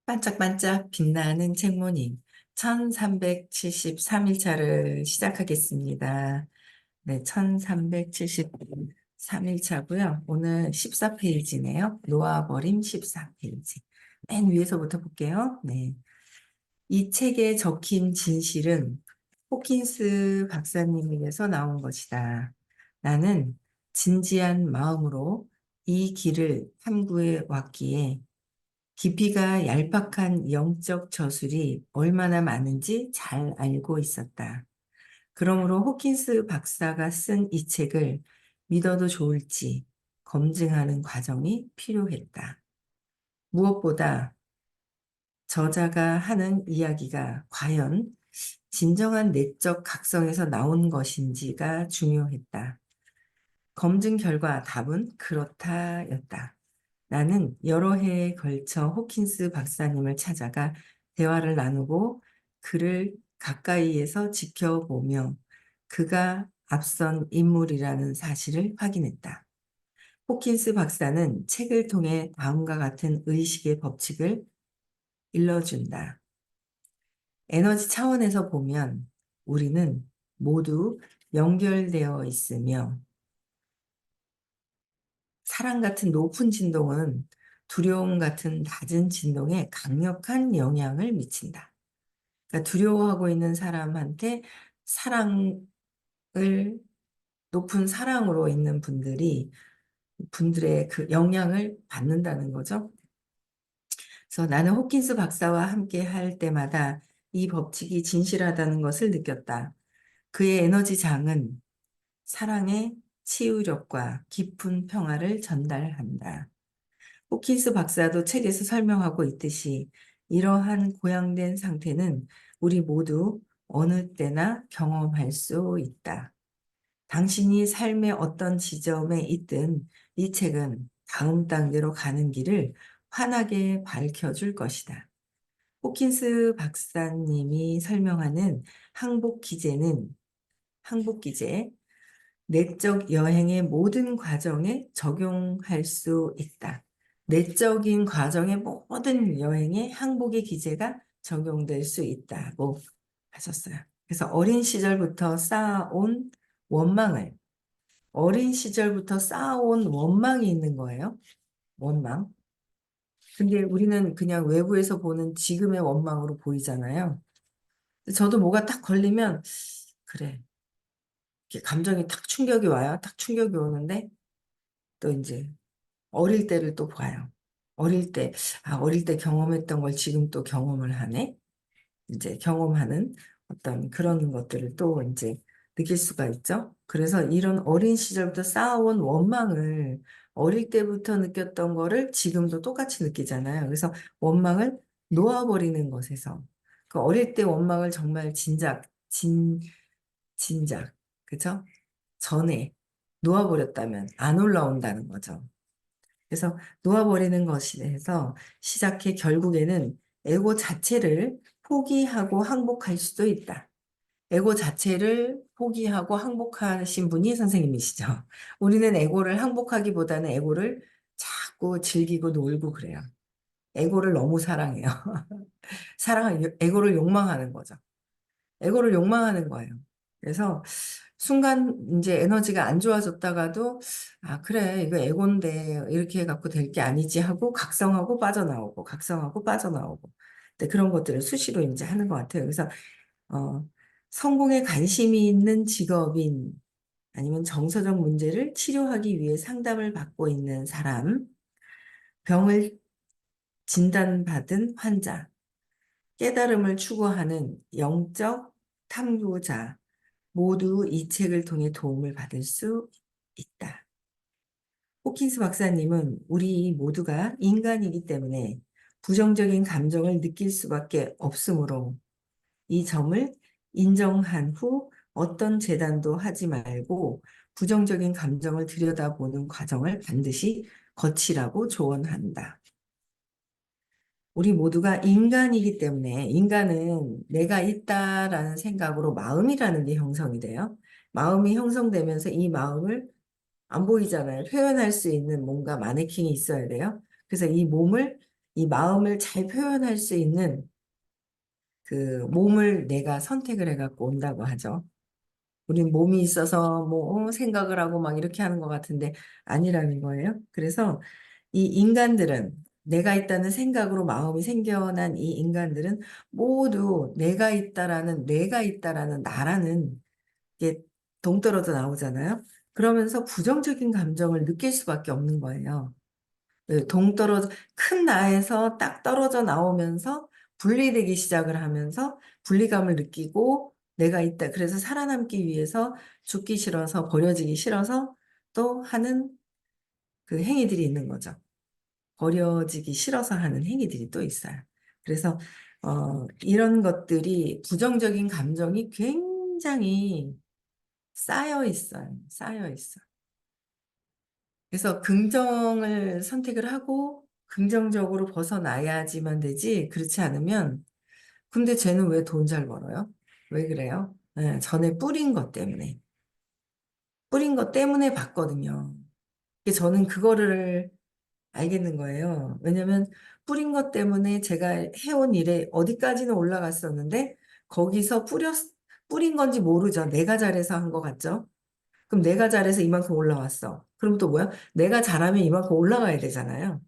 반짝반짝 빛나는 책모닝 1373일차를 시작하겠습니다. 네, 1373일차고요. 오늘 14페이지네요. 놓아버림 14페이지. 맨 위에서부터 볼게요. 네. 이 책에 적힌 진실은 호킨스 박사님에게서 나온 것이다. 나는 진지한 마음으로 이 길을 탐구해 왔기에 깊이가 얄팍한 영적 저술이 얼마나 많은지 잘 알고 있었다. 그러므로 호킨스 박사가 쓴 이 책을 믿어도 좋을지 검증하는 과정이 필요했다. 무엇보다 저자가 하는 이야기가 과연 진정한 내적 각성에서 나온 것인지가 중요했다. 검증 결과 답은 그렇다였다. 나는 여러 해에 걸쳐 호킨스 박사님을 찾아가 대화를 나누고 그를 가까이에서 지켜보며 그가 앞선 인물이라는 사실을 확인했다. 호킨스 박사는 책을 통해 다음과 같은 의식의 법칙을 일러준다. 에너지 차원에서 보면 우리는 모두 연결되어 있으며 사랑 같은 높은 진동은 두려움 같은 낮은 진동에 강력한 영향을 미친다. 그러니까 두려워하고 있는 사람한테 사랑을, 높은 사랑으로 있는 분들의 그 영향을 받는다는 거죠. 그래서 나는 호킨스 박사와 함께 할 때마다 이 법칙이 진실하다는 것을 느꼈다. 그의 에너지 장은 사랑의 치유력과 깊은 평화를 전달한다. 호킨스 박사도 책에서 설명하고 있듯이 이러한 고양된 상태는 우리 모두 어느 때나 경험할 수 있다. 당신이 삶의 어떤 지점에 있든 이 책은 다음 단계로 가는 길을 환하게 밝혀줄 것이다. 호킨스 박사님이 설명하는 항복 기제, 내적 여행의 모든 과정에 적용할 수 있다. 내적인 과정의 모든 여행에 항복의 기제가 적용될 수 있다고 하셨어요. 그래서 원망을, 어린 시절부터 쌓아온 원망이 있는 거예요. 원망. 근데 우리는 그냥 외부에서 보는 지금의 원망으로 보이잖아요. 저도 뭐가 딱 걸리면, 그래. 이렇게 감정이 탁 충격이 와요. 탁 충격이 오는데, 또 이제 어릴 때를 또 봐요. 어릴 때 경험했던 걸 지금 또 경험을 하네? 이제 경험하는 어떤 그런 것들을 또 이제 느낄 수가 있죠. 그래서 이런 어린 시절부터 쌓아온 원망을 어릴 때부터 느꼈던 거를 지금도 똑같이 느끼잖아요. 그래서 원망을 놓아버리는 것에서 그 어릴 때 원망을 정말 진작, 그죠? 전에 놓아버렸다면 안 올라온다는 거죠. 그래서 놓아버리는 것에서 시작해 결국에는 에고 자체를 포기하고 항복할 수도 있다. 에고 자체를 포기하고 항복하신 분이 선생님이시죠. 우리는 에고를 항복하기보다는 에고를 자꾸 즐기고 놀고 그래요. 에고를 너무 사랑해요. 에고를 욕망하는 거죠. 에고를 욕망하는 거예요. 그래서 순간 이제 에너지가 안 좋아졌다가도 아 그래 이거 에고인데 이렇게 해갖고 될 게 아니지 하고 각성하고 빠져나오고 근데 그런 것들을 수시로 이제 하는 것 같아요. 그래서 어, 성공에 관심이 있는 직업인 아니면 정서적 문제를 치료하기 위해 상담을 받고 있는 사람, 병을 진단받은 환자, 깨달음을 추구하는 영적 탐구자 모두 이 책을 통해 도움을 받을 수 있다. 호킨스 박사님은 우리 모두가 인간이기 때문에 부정적인 감정을 느낄 수밖에 없으므로 이 점을 인정한 후 어떤 재단도 하지 말고 부정적인 감정을 들여다보는 과정을 반드시 거치라고 조언한다. 우리 모두가 인간이기 때문에 인간은 내가 있다라는 생각으로 마음이라는 게 형성이 돼요. 마음이 형성되면서 이 마음을 안 보이잖아요. 표현할 수 있는 뭔가 마네킹이 있어야 돼요. 그래서 이 몸을 이 마음을 잘 표현할 수 있는 그 몸을 내가 선택을 해갖고 온다고 하죠. 우린 몸이 있어서 뭐 생각을 하고 막 이렇게 하는 것 같은데 아니라는 거예요. 그래서 이 인간들은 내가 있다는 생각으로 마음이 생겨난 이 인간들은 모두 내가 있다라는 나라는 게 동떨어져 나오잖아요. 그러면서 부정적인 감정을 느낄 수밖에 없는 거예요. 네, 동떨어져 큰 나에서 딱 떨어져 나오면서 분리되기 시작을 하면서 분리감을 느끼고 내가 있다. 그래서 살아남기 위해서 죽기 싫어서 버려지기 싫어서 또 하는 그 행위들이 있는 거죠. 버려지기 싫어서 하는 행위들이 또 있어요. 그래서 이런 것들이 부정적인 감정이 굉장히 쌓여 있어요. 쌓여 있어. 그래서 긍정을 선택을 하고 긍정적으로 벗어나야지만 되지. 그렇지 않으면 근데 쟤는 왜 돈 잘 벌어요? 왜 그래요? 네, 전에 뿌린 것 때문에 봤거든요. 저는 그거를 알겠는 거예요. 왜냐면 뿌린 것 때문에 제가 해온 일에 어디까지는 올라갔었는데 거기서 뿌린 건지 모르죠. 내가 잘해서 한 것 같죠? 그럼 내가 잘해서 이만큼 올라왔어. 그럼 또 뭐야? 내가 잘하면 이만큼 올라가야 되잖아요.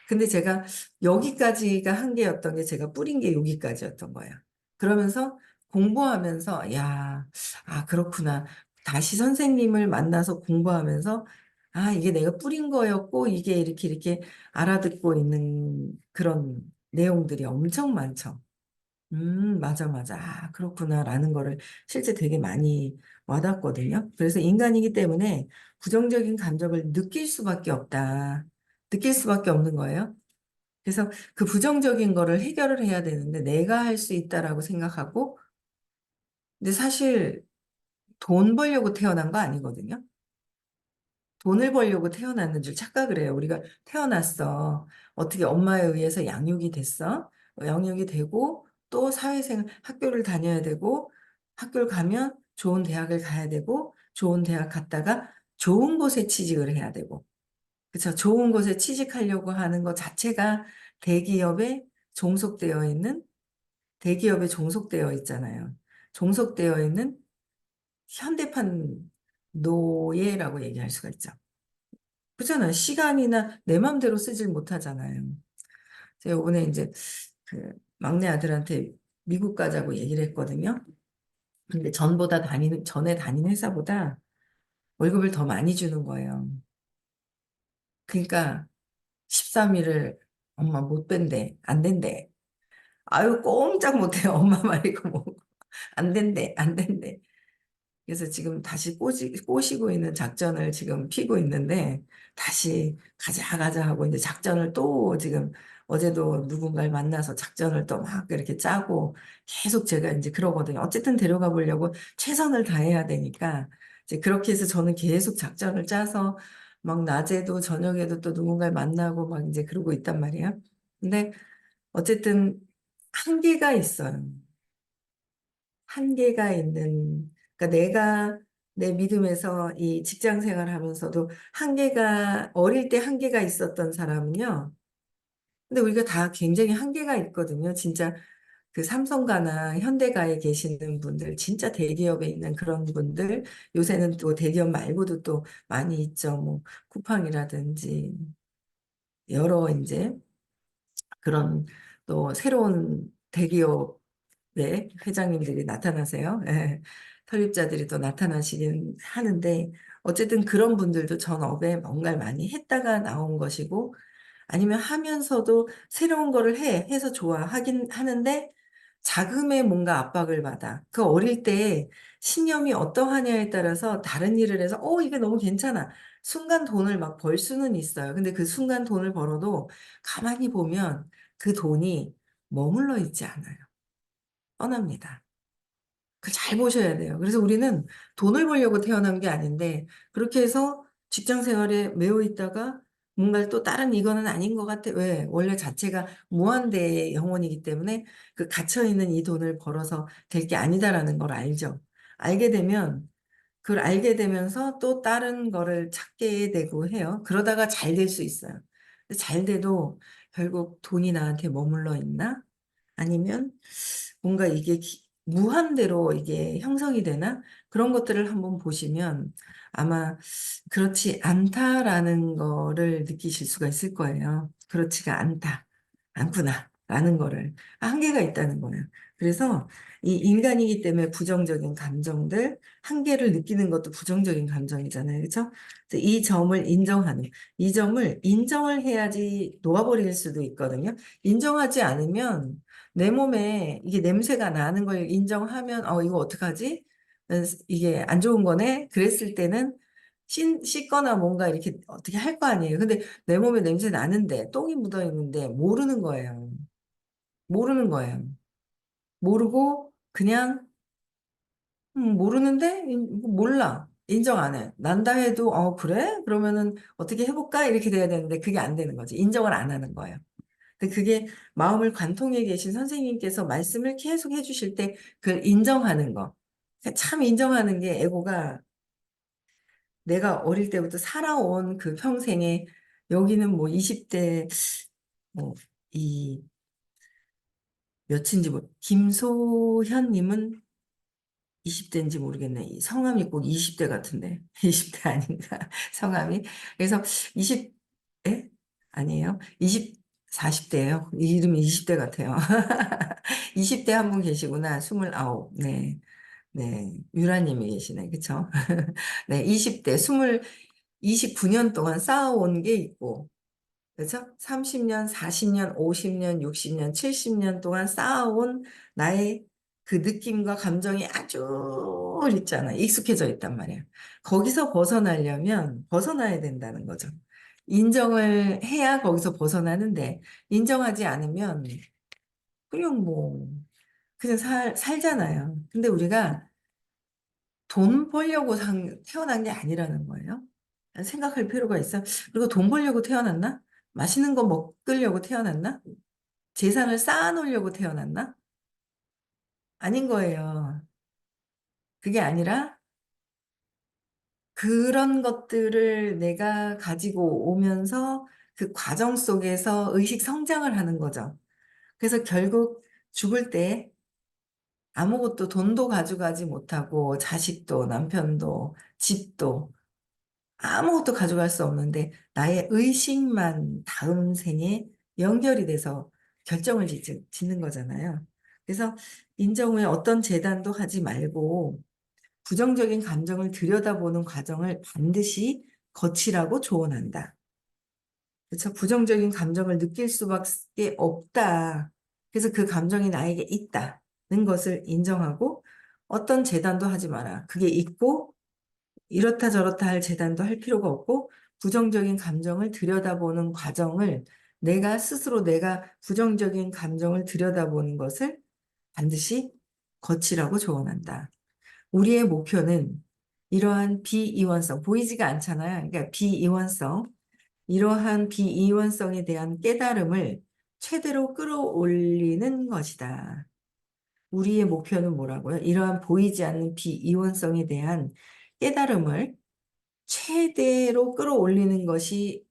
근데 제가 여기까지가 한계였던 게 제가 뿌린 게 여기까지였던 거예요. 그러면서 공부하면서, 야, 아, 그렇구나. 다시 선생님을 만나서 공부하면서, 아, 이게 내가 뿌린 거였고, 이게 이렇게 알아듣고 있는 그런 내용들이 엄청 많죠. 맞아, 맞아. 아, 그렇구나. 라는 거를 실제 되게 많이 와닿거든요. 그래서 인간이기 때문에 부정적인 감정을 느낄 수밖에 없다. 느낄 수밖에 없는 거예요. 그래서 그 부정적인 거를 해결을 해야 되는데 내가 할 수 있다라고 생각하고, 근데 사실 돈 벌려고 태어난 거 아니거든요. 돈을 벌려고 태어났는 줄 착각을 해요. 우리가 태어났어. 어떻게 엄마에 의해서 양육이 됐어. 양육이 되고 또 사회생활, 학교를 다녀야 되고 학교를 가면 좋은 대학을 가야 되고 좋은 대학 갔다가 좋은 곳에 취직을 해야 되고 그쵸. 좋은 곳에 취직하려고 하는 것 자체가 대기업에 종속되어 있는 대기업에 종속되어 있잖아요. 종속되어 있는 현대판 노예라고 얘기할 수가 있죠. 그렇잖아요. 시간이나 내 맘대로 쓰질 못하잖아요. 제가 이번에 이제 그 막내 아들한테 미국 가자고 얘기를 했거든요. 근데 전에 다니는 회사보다 월급을 더 많이 주는 거예요. 그러니까 13일을 엄마 못 뺀대. 안 된대. 아유, 꼼짝 못해요. 엄마 말이고 뭐. 안 된대. 안 된대. 그래서 지금 다시 꼬시고 있는 작전을 지금 피고 있는데 다시 가자 하고 이제 작전을 또 지금 어제도 누군가를 만나서 작전을 또 막 이렇게 짜고 계속 제가 이제 그러거든요. 어쨌든 데려가 보려고 최선을 다해야 되니까 이제 그렇게 해서 저는 계속 작전을 짜서 막 낮에도 저녁에도 또 누군가를 만나고 막 이제 그러고 있단 말이에요. 근데 어쨌든 한계가 있어요. 한계가 있는, 그러니까 내가 내 믿음에서 이 직장 생활을 하면서도 어릴 때 한계가 있었던 사람은요. 근데 우리가 다 굉장히 한계가 있거든요. 진짜 그 삼성가나 현대가에 계시는 분들, 진짜 대기업에 있는 그런 분들, 요새는 또 대기업 말고도 또 많이 있죠. 뭐, 쿠팡이라든지, 여러 이제 그런 또 새로운 대기업 네, 회장님들이 나타나세요. 예, 설립자들이 또 나타나시긴 하는데, 어쨌든 그런 분들도 전업에 뭔가를 많이 했다가 나온 것이고, 아니면 하면서도 새로운 거를 해서 하긴 하는데, 자금에 뭔가 압박을 받아. 그 어릴 때 신념이 어떠하냐에 따라서 다른 일을 해서, 이게 너무 괜찮아. 순간 돈을 막 벌 수는 있어요. 근데 그 순간 돈을 벌어도 가만히 보면 그 돈이 머물러 있지 않아요. 떠납니다. 그 잘 보셔야 돼요. 그래서 우리는 돈을 벌려고 태어난 게 아닌데, 그렇게 해서 직장 생활에 매여 있다가 뭔가 또 다른 이거는 아닌 것 같아. 왜? 원래 자체가 무한대의 영혼이기 때문에 그 갇혀있는 이 돈을 벌어서 될 게 아니다라는 걸 알죠. 알게 되면, 그걸 알게 되면서 또 다른 거를 찾게 되고 해요. 그러다가 잘 될 수 있어요. 잘 돼도 결국 돈이 나한테 머물러 있나? 아니면 뭔가 이게 무한대로 이게 형성이 되나? 그런 것들을 한번 보시면 아마 그렇지 않다라는 거를 느끼실 수가 있을 거예요. 그렇지가 않다. 않구나. 라는 거를. 한계가 있다는 거예요. 그래서 이 인간이기 때문에 부정적인 감정들, 한계를 느끼는 것도 부정적인 감정이잖아요. 그렇죠? 이 점을 인정하는, 이 점을 인정을 해야지 놓아버릴 수도 있거든요. 인정하지 않으면 내 몸에 이게 냄새가 나는 걸 인정하면, 이거 어떡하지? 이게 안 좋은 거네? 그랬을 때는 씻거나 뭔가 이렇게 어떻게 할 거 아니에요. 근데 내 몸에 냄새 나는데, 똥이 묻어 있는데, 모르는 거예요. 모르는 거예요. 모르고, 그냥, 모르는데? 몰라. 인정 안 해. 난다 해도, 그래? 그러면은 어떻게 해볼까? 이렇게 돼야 되는데, 그게 안 되는 거지. 인정을 안 하는 거예요. 근데 그게 마음을 관통해 계신 선생님께서 말씀을 계속 해주실 때 그걸 인정하는 거. 그러니까 참 인정하는 게 에고가 내가 어릴 때부터 살아온 그 평생에 여기는 뭐 20대 뭐 이 몇인지 김소현님은 20대인지 모르겠네. 이 성함이 꼭 20대 같은데 20대 아닌가 성함이. 그래서 20, 에? 아니에요. 40대예요. 이름이 20대 같아요. 20대 한 분 계시구나. 29. 네. 네. 유라님이 계시네. 그쵸? 네. 20대, 29년 동안 쌓아온 게 있고, 그죠? 30년, 40년, 50년, 60년, 70년 동안 쌓아온 나의 그 느낌과 감정이 아주 있잖아. 익숙해져 있단 말이야. 거기서 벗어나려면 벗어나야 된다는 거죠. 인정을 해야 거기서 벗어나는데, 인정하지 않으면 그냥 뭐, 그냥 살잖아요. 근데 우리가 돈 벌려고 태어난 게 아니라는 거예요. 생각할 필요가 있어. 그리고 돈 벌려고 태어났나? 맛있는 거 먹으려고 태어났나? 재산을 쌓아놓으려고 태어났나? 아닌 거예요. 그게 아니라 그런 것들을 내가 가지고 오면서 그 과정 속에서 의식 성장을 하는 거죠. 그래서 결국 죽을 때 아무것도 돈도 가져가지 못하고 자식도 남편도 집도 아무것도 가져갈 수 없는데 나의 의식만 다음 생에 연결이 돼서 결정을 짓는 거잖아요. 그래서 인정 후에 어떤 재단도 하지 말고 부정적인 감정을 들여다보는 과정을 반드시 거치라고 조언한다. 그래서 부정적인 감정을 느낄 수밖에 없다. 그래서 그 감정이 나에게 있다는 것을 인정하고 어떤 재단도 하지 마라. 그게 있고 이렇다 저렇다 할 재단도 할 필요가 없고 부정적인 감정을 들여다보는 과정을 내가 스스로 내가 부정적인 감정을 들여다보는 것을 반드시 거치라고 조언한다. 우리의 목표는 이러한 비이원성, 보이지가 않잖아요. 그러니까 비이원성, 이러한 비이원성에 대한 깨달음을 최대로 끌어올리는 것이다. 우리의 목표는 뭐라고요? 이러한 보이지 않는 비이원성에 대한 깨달음을 최대로 끌어올리는 것이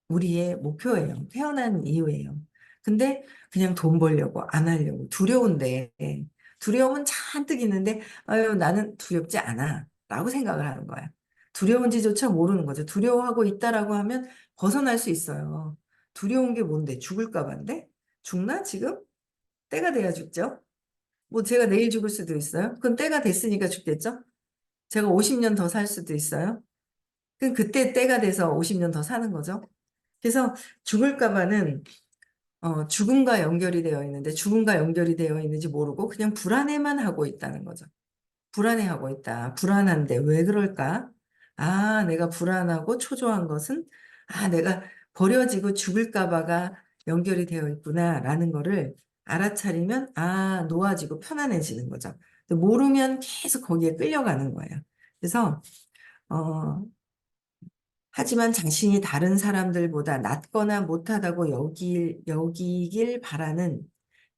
우리의 목표예요. 태어난 이유예요. 근데 그냥 돈 벌려고 안 하려고 두려운데 두려움은 잔뜩 있는데 아유 나는 두렵지 않아 라고 생각을 하는 거야. 두려운지조차 모르는 거죠. 두려워하고 있다라고 하면 벗어날 수 있어요. 두려운 게 뭔데? 죽을까 봐인데? 죽나 지금? 때가 돼야 죽죠. 뭐 제가 내일 죽을 수도 있어요. 그건 때가 됐으니까 죽겠죠. 제가 50년 더 살 수도 있어요. 그때 때가 돼서 50년 더 사는 거죠. 그래서 죽을까 봐는 죽음과 연결이 되어 있는데 죽음과 연결이 되어 있는지 모르고 그냥 불안해만 하고 있다는 거죠. 불안해하고 있다. 불안한데 왜 그럴까? 아, 내가 불안하고 초조한 것은 내가 버려지고 죽을까 봐가 연결이 되어 있구나라는 거를 알아차리면 놓아지고 편안해지는 거죠. 모르면 계속 거기에 끌려가는 거예요. 그래서 어, 하지만 자신이 다른 사람들보다 낫거나 못하다고 여기길 바라는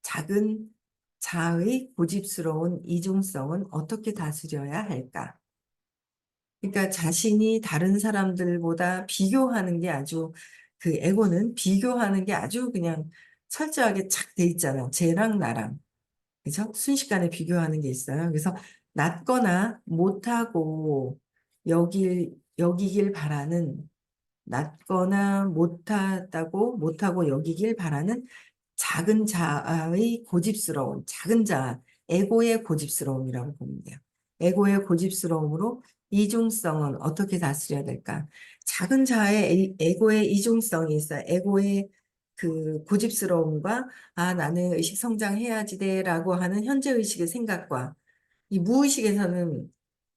작은 자의 고집스러운 이중성은 어떻게 다스려야 할까? 그러니까 자신이 다른 사람들보다 비교하는 게 아주 그 에고는 비교하는 게 아주 그냥 철저하게 착 돼 있잖아. 쟤랑 나랑. 그죠? 순식간에 비교하는 게 있어요. 그래서 낮거나 못하고 여기길 바라는, 낮거나 못하고 여기길 바라는 작은 자아의 고집스러움, 작은 자아, 에고의 고집스러움이라고 보면 돼요. 에고의 고집스러움으로 이중성은 어떻게 다스려야 될까? 작은 자아의 에고의 이중성이 있어요. 에고의 그 고집스러움과 나는 의식 성장해야지 돼라고 하는 현재 의식의 생각과 이 무의식에서는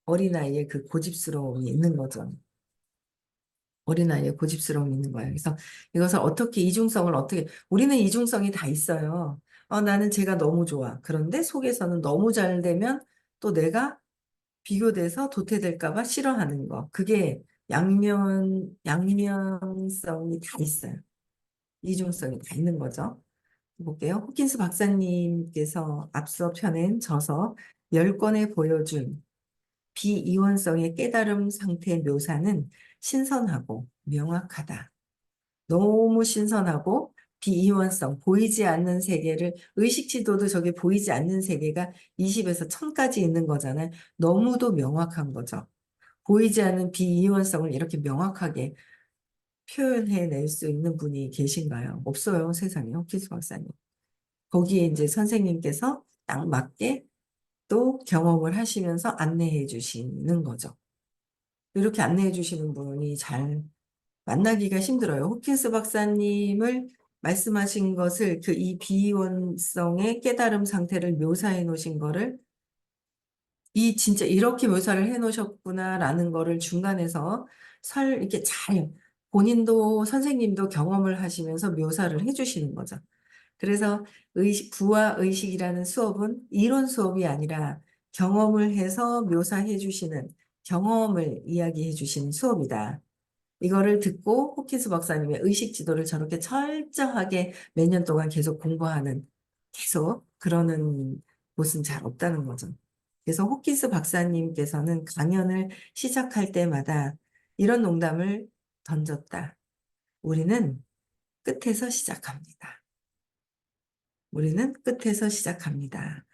어린아이의 그 고집스러움이 있는 거죠. 어린아이의 고집스러움이 있는 거예요. 그래서 이것을 어떻게 이중성을 어떻게 우리는 이중성이 다 있어요. 나는 제가 너무 좋아. 그런데 속에서는 너무 잘 되면 또 내가 비교돼서 도태될까 봐 싫어하는 거. 그게 양면성이 다 있어요. 이중성이 다 있는 거죠. 볼게요. 호킨스 박사님께서 앞서 펴낸 저서 10권에 보여준 비이원성의 깨달음 상태 묘사는 신선하고 명확하다. 너무 신선하고 비이원성, 보이지 않는 세계를, 의식 지도도 저게 보이지 않는 세계가 20에서 1000까지 있는 거잖아요. 너무도 명확한 거죠. 보이지 않는 비이원성을 이렇게 명확하게 표현해낼 수 있는 분이 계신가요? 없어요, 세상에. 호키스 박사님. 거기에 이제 선생님께서 딱 맞게 또 경험을 하시면서 안내해 주시는 거죠. 이렇게 안내해 주시는 분이 잘 만나기가 힘들어요. 호킨스 박사님을 말씀하신 것을 그 이 비원성의 깨달음 상태를 묘사해 놓으신 거를 이 진짜 이렇게 묘사를 해 놓으셨구나라는 거를 중간에서 이렇게 잘 본인도 선생님도 경험을 하시면서 묘사를 해 주시는 거죠. 그래서 부와 의식이라는 수업은 이론 수업이 아니라 경험을 해서 묘사해 주시는 경험을 이야기해 주시는 수업이다. 이거를 듣고 호키스 박사님의 의식 지도를 저렇게 철저하게 몇 년 동안 계속 공부하는, 계속 그러는 곳은 잘 없다는 거죠. 그래서 호키스 박사님께서는 강연을 시작할 때마다 이런 농담을 던졌다. 우리는 끝에서 시작합니다. 우리는 끝에서 시작합니다.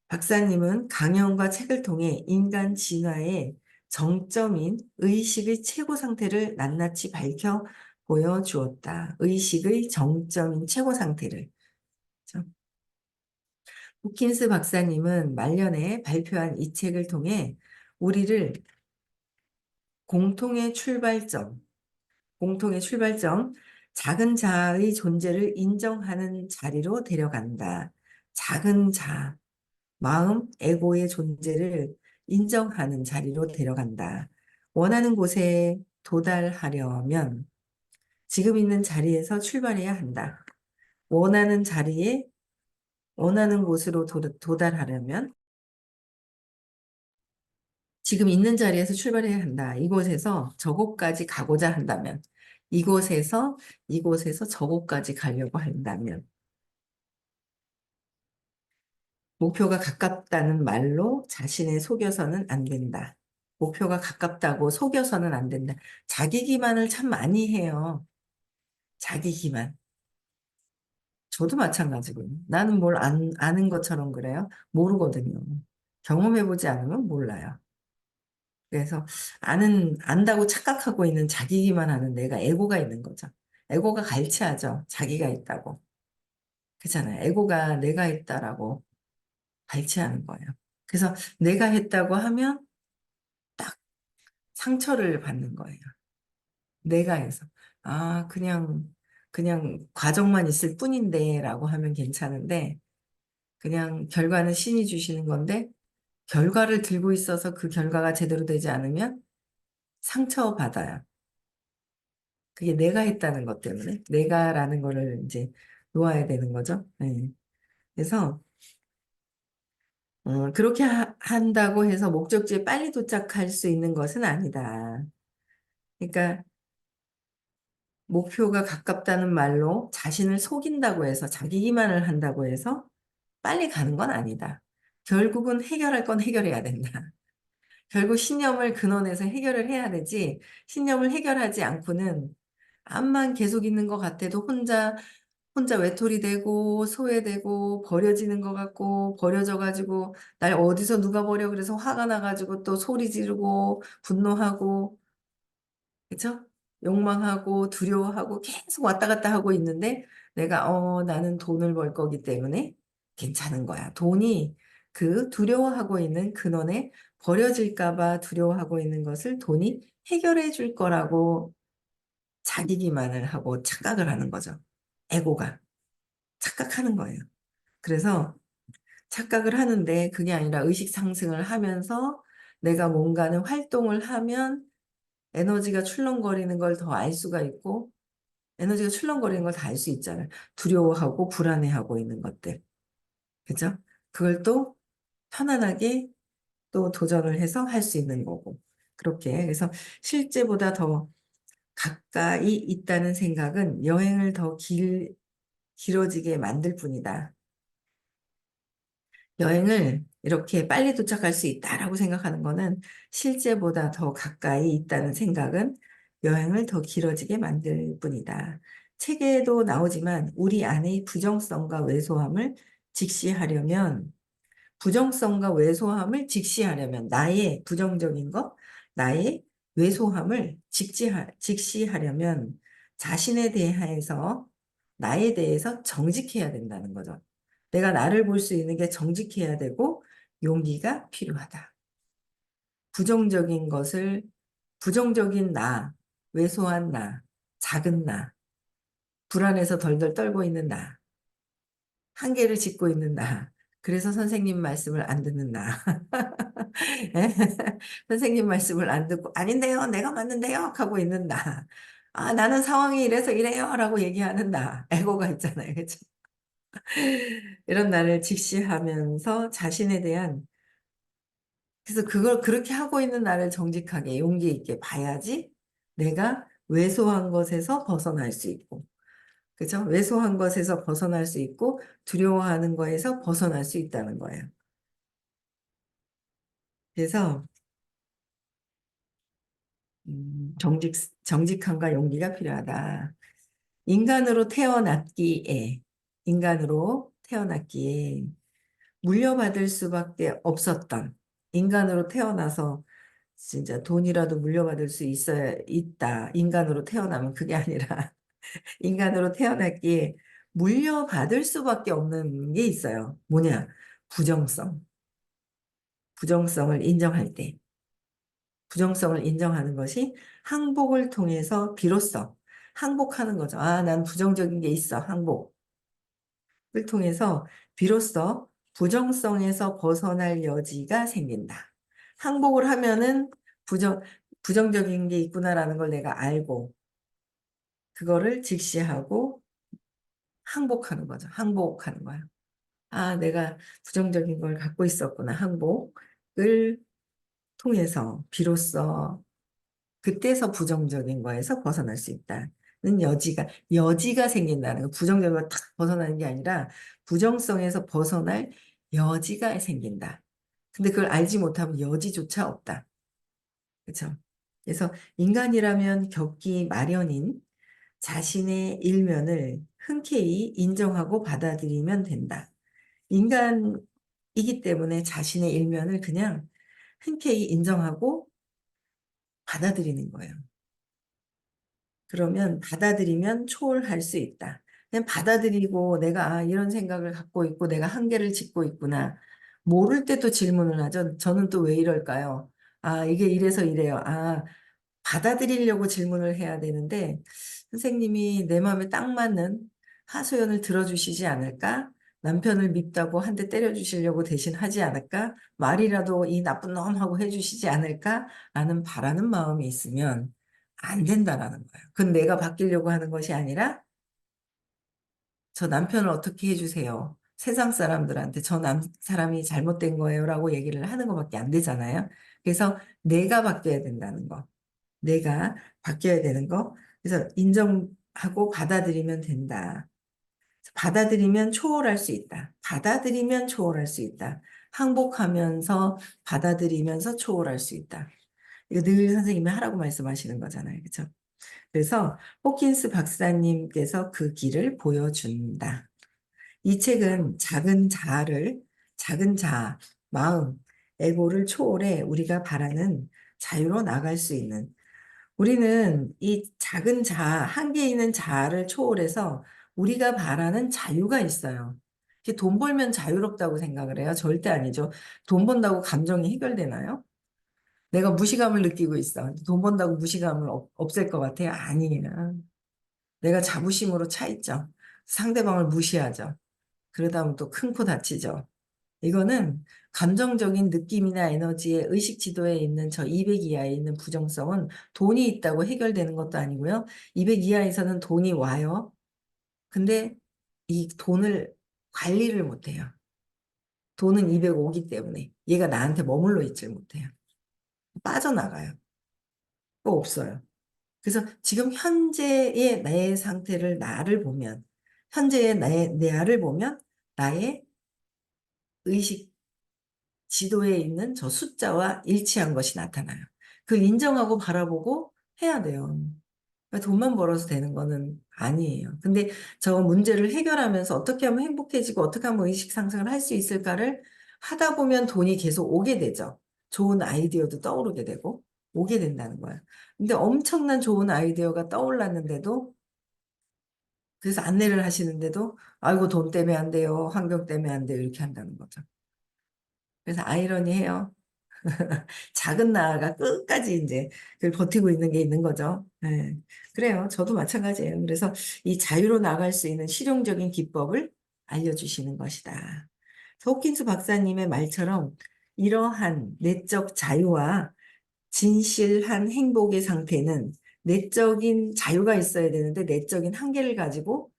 박사님은 강연과 책을 통해 인간 진화의 정점인 의식의 최고 상태를 낱낱이 밝혀 보여주었다. 의식의 정점인 최고 상태를. 그렇죠? 호킨스 박사님은 말년에 발표한 이 책을 통해 우리를 공통의 출발점, 공통의 출발점, 작은 자아의 존재를 인정하는 자리로 데려간다. 작은 자, 마음, 에고의 존재를 인정하는 자리로 데려간다. 원하는 곳에 도달하려면 지금 있는 자리에서 출발해야 한다. 원하는 자리에, 원하는 곳으로 도달하려면 지금 있는 자리에서 출발해야 한다. 이곳에서 저곳까지 가고자 한다면, 이곳에서, 이곳에서 저곳까지 가려고 한다면, 목표가 가깝다는 말로 자신을 속여서는 안 된다. 목표가 가깝다고 속여서는 안 된다. 자기 기만을 참 많이 해요. 자기 기만. 저도 마찬가지고요. 나는 뭘 아는 것처럼 그래요? 모르거든요. 경험해보지 않으면 몰라요. 그래서 안다고 착각하고 있는 자기기만 하는 내가 에고가 있는 거죠. 에고가 갈취하죠. 자기가 있다고. 그렇잖아요. 에고가 내가 있다라고 갈취하는 거예요. 그래서 내가 했다고 하면 딱 상처를 받는 거예요. 내가 해서. 그냥 과정만 있을 뿐인데 라고 하면 괜찮은데, 그냥 결과는 신이 주시는 건데, 결과를 들고 있어서 그 결과가 제대로 되지 않으면 상처받아요. 그게 내가 했다는 것 때문에 내가라는 거를 이제 놓아야 되는 거죠. 네. 그래서 그렇게 한다고 해서 목적지에 빨리 도착할 수 있는 것은 아니다. 그러니까 목표가 가깝다는 말로 자신을 속인다고 해서 자기 기만을 한다고 해서 빨리 가는 건 아니다. 결국은 해결할 건 해결해야 된다. 결국 신념을 근원에서 해결을 해야 되지 신념을 해결하지 않고는 암만 계속 있는 것 같아도 혼자 외톨이 되고 소외되고 버려지는 것 같고 버려져가지고 날 어디서 누가 버려 그래서 화가 나가지고 또 소리 지르고 분노하고 그쵸? 욕망하고 두려워하고 계속 왔다 갔다 하고 있는데 내가 나는 돈을 벌 거기 때문에 괜찮은 거야. 돈이 그 두려워하고 있는 근원에 버려질까 봐 두려워하고 있는 것을 돈이 해결해 줄 거라고 자기 기만을 하고 착각을 하는 거죠. 에고가 착각하는 거예요. 그래서 착각을 하는데 그게 아니라 의식 상승을 하면서 내가 뭔가는 활동을 하면 에너지가 출렁거리는 걸 더 알 수가 있고 에너지가 출렁거리는 걸 다 알 수 있잖아요. 두려워하고 불안해하고 있는 것들. 그죠? 그걸 또 편안하게 또 도전을 해서 할 수 있는 거고. 그렇게. 그래서 실제보다 더 가까이 있다는 생각은 여행을 더 길어지게 만들 뿐이다. 여행을 이렇게 빨리 도착할 수 있다라고 생각하는 거는 실제보다 더 가까이 있다는 생각은 여행을 더 길어지게 만들 뿐이다. 책에도 나오지만 우리 안의 부정성과 왜소함을 직시하려면 부정성과 왜소함을 직시하려면 나의 부정적인 것, 나의 왜소함을 직시하려면 자신에 대해서 나에 대해서 정직해야 된다는 거죠. 내가 나를 볼 수 있는 게 정직해야 되고 용기가 필요하다. 부정적인 것을 부정적인 나, 왜소한 나, 작은 나, 불안해서 덜덜 떨고 있는 나, 한계를 짓고 있는 나. 그래서 선생님 말씀을 안 듣는 나. 선생님 말씀을 안 듣고 아닌데요, 내가 맞는데요 하고 있는 나. 아, 나는 상황이 이래서 이래요 라고 얘기하는 나. 에고가 있잖아요. 그죠? 이런 나를 직시하면서 자신에 대한 그래서 그걸 그렇게 하고 있는 나를 정직하게 용기 있게 봐야지 내가 왜소한 것에서 벗어날 수 있고 그죠? 왜소한 것에서 벗어날 수 있고 두려워하는 거에서 벗어날 수 있다는 거예요. 그래서 정직, 정직함과 용기가 필요하다. 인간으로 태어났기에, 인간으로 태어났기에 물려받을 수밖에 없었던 인간으로 태어나서 진짜 돈이라도 물려받을 수 있다. 인간으로 태어나면 그게 아니라 인간으로 태어났기에 물려받을 수밖에 없는 게 있어요. 뭐냐? 부정성. 부정성을 인정할 때. 부정성을 인정하는 것이 항복을 통해서 비로소 항복하는 거죠. 아, 난 부정적인 게 있어. 항복을 통해서 비로소 부정성에서 벗어날 여지가 생긴다. 항복을 하면은 부정, 부정적인 게 있구나라는 걸 내가 알고 그거를 직시하고 항복하는 거죠. 항복하는 거야. 아, 내가 부정적인 걸 갖고 있었구나. 항복을 통해서 비로소 그때서 부정적인 거에서 벗어날 수 있다는 여지가 생긴다는 거. 부정적인 거 탁 벗어나는 게 아니라 부정성에서 벗어날 여지가 생긴다. 근데 그걸 알지 못하면 여지조차 없다. 그렇죠? 그래서 인간이라면 겪기 마련인 자신의 일면을 흔쾌히 인정하고 받아들이면 된다. 인간이기 때문에 자신의 일면을 그냥 흔쾌히 인정하고 받아들이는 거예요. 그러면 받아들이면 초월할 수 있다. 그냥 받아들이고 내가 이런 생각을 갖고 있고 내가 한계를 짓고 있구나. 모를 때 또 질문을 하죠. 저는 또 왜 이럴까요? 아, 이게 이래서 이래요. 아, 받아들이려고 질문을 해야 되는데 선생님이 내 마음에 딱 맞는 하소연을 들어주시지 않을까? 남편을 밉다고 한 대 때려주시려고 대신 하지 않을까? 말이라도 이 나쁜 놈하고 해주시지 않을까? 라는 바라는 마음이 있으면 안 된다라는 거예요. 그건 내가 바뀌려고 하는 것이 아니라 저 남편을 어떻게 해주세요. 세상 사람들한테 사람이 잘못된 거예요라고 얘기를 하는 것밖에 안 되잖아요. 그래서 내가 바뀌어야 된다는 거. 내가 바뀌어야 되는 거. 그래서 인정하고 받아들이면 된다. 받아들이면 초월할 수 있다. 받아들이면 초월할 수 있다. 항복하면서 받아들이면서 초월할 수 있다. 이거 늘 선생님이 하라고 말씀하시는 거잖아요. 그렇죠? 그래서 호킨스 박사님께서 그 길을 보여준다. 이 책은 작은 자아, 마음, 에고를 초월해 우리가 바라는 자유로 나갈 수 있는, 우리는 이 작은 자아, 한계 있는 자아를 초월해서 우리가 바라는 자유가 있어요. 이게 돈 벌면 자유롭다고 생각을 해요? 절대 아니죠. 돈 번다고 감정이 해결되나요? 내가 무시감을 느끼고 있어. 돈 번다고 무시감을 없앨 것 같아요? 아니에요. 내가 자부심으로 차 있죠. 상대방을 무시하죠. 그러다 보면 또 큰 코 다치죠. 이거는 감정적인 느낌이나 에너지의 의식 지도에 있는 저 200 이하에 있는 부정성은 돈이 있다고 해결되는 것도 아니고요. 200 이하에서는 돈이 와요. 근데 이 돈을 관리를 못해요. 돈은 200 오기 때문에 얘가 나한테 머물러 있질 못해요. 빠져나가요. 또 없어요. 그래서 지금 현재의 나의 상태를 나를 보면, 현재의 나를 보면 나의 의식 지도에 있는 저 숫자와 일치한 것이 나타나요. 그걸 인정하고 바라보고 해야 돼요. 돈만 벌어서 되는 거는 아니에요. 근데 저 문제를 해결하면서 어떻게 하면 행복해지고 어떻게 하면 의식 상승을 할 수 있을까를 하다 보면 돈이 계속 오게 되죠. 좋은 아이디어도 떠오르게 되고 오게 된다는 거예요. 근데 엄청난 좋은 아이디어가 떠올랐는데도, 그래서 안내를 하시는데도 아이고 돈 때문에 안 돼요. 환경 때문에 안 돼요. 이렇게 한다는 거죠. 그래서 아이러니해요. 작은 나아가 끝까지 이제 그걸 버티고 있는 게 있는 거죠. 네. 그래요. 저도 마찬가지예요. 그래서 이 자유로 나갈 수 있는 실용적인 기법을 알려주시는 것이다. 호킨스 박사님의 말처럼 이러한 내적 자유와 진실한 행복의 상태는, 내적인 자유가 있어야 되는데 내적인 한계를 가지고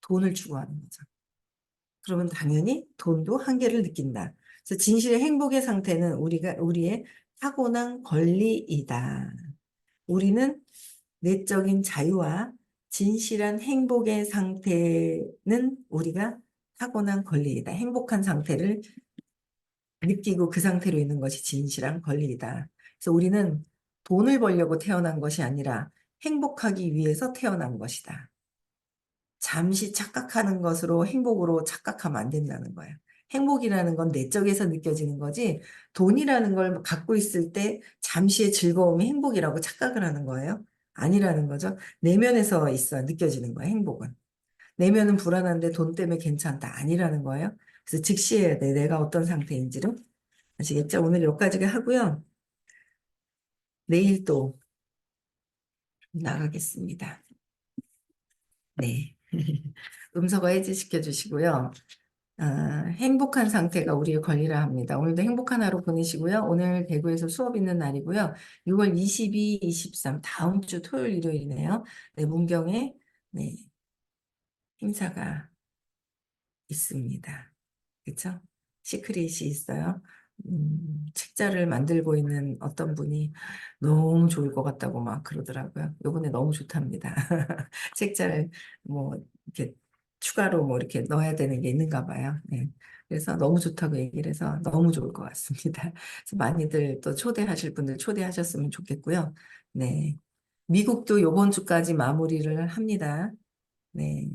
돈을 추구하는 거죠. 그러면 당연히 돈도 한계를 느낀다. 그래서 진실의 행복의 상태는 우리의 타고난 권리이다. 우리는 내적인 자유와 진실한 행복의 상태는 우리가 타고난 권리이다. 행복한 상태를 느끼고 그 상태로 있는 것이 진실한 권리이다. 그래서 우리는 돈을 벌려고 태어난 것이 아니라 행복하기 위해서 태어난 것이다. 잠시 착각하는 것으로 행복으로 착각하면 안 된다는 거예요. 행복이라는 건 내적에서 느껴지는 거지, 돈이라는 걸 갖고 있을 때 잠시의 즐거움이 행복이라고 착각을 하는 거예요. 아니라는 거죠. 내면에서 있어 느껴지는 거예요, 행복은. 내면은 불안한데 돈 때문에 괜찮다. 아니라는 거예요. 그래서 직시해야 돼. 내가 어떤 상태인지를. 아시겠죠? 오늘 여기까지 하고요. 내일 또 나가겠습니다. 네. 음소거 해지시켜 주시고요. 행복한 상태가 우리의 권리라 합니다. 오늘도 행복한 하루 보내시고요. 오늘 대구에서 수업 있는 날이고요. 6월 22, 23 다음 주 토요일 일요일이네요. 네, 문경에 네, 행사가 있습니다. 그렇죠? 시크릿이 있어요. 책자를 만들고 있는 어떤 분이 너무 좋을 것 같다고 막 그러더라고요. 요번에 너무 좋답니다. 책자를 뭐 이렇게 추가로 뭐 이렇게 넣어야 되는 게 있는가 봐요. 네. 그래서 너무 좋다고 얘기를 해서 너무 좋을 것 같습니다. 그래서 많이들 또 초대하실 분들 초대하셨으면 좋겠고요. 네. 미국도 요번 주까지 마무리를 합니다. 네.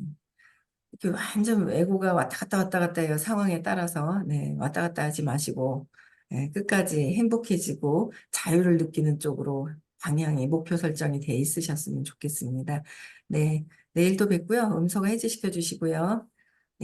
이렇게 완전 애고가 왔다 갔다 해요. 상황에 따라서. 네, 왔다 갔다 하지 마시고, 네, 끝까지 행복해지고 자유를 느끼는 쪽으로 방향이, 목표 설정이 돼 있으셨으면 좋겠습니다. 네, 내일 또 뵙고요. 음성화 해지시켜 주시고요.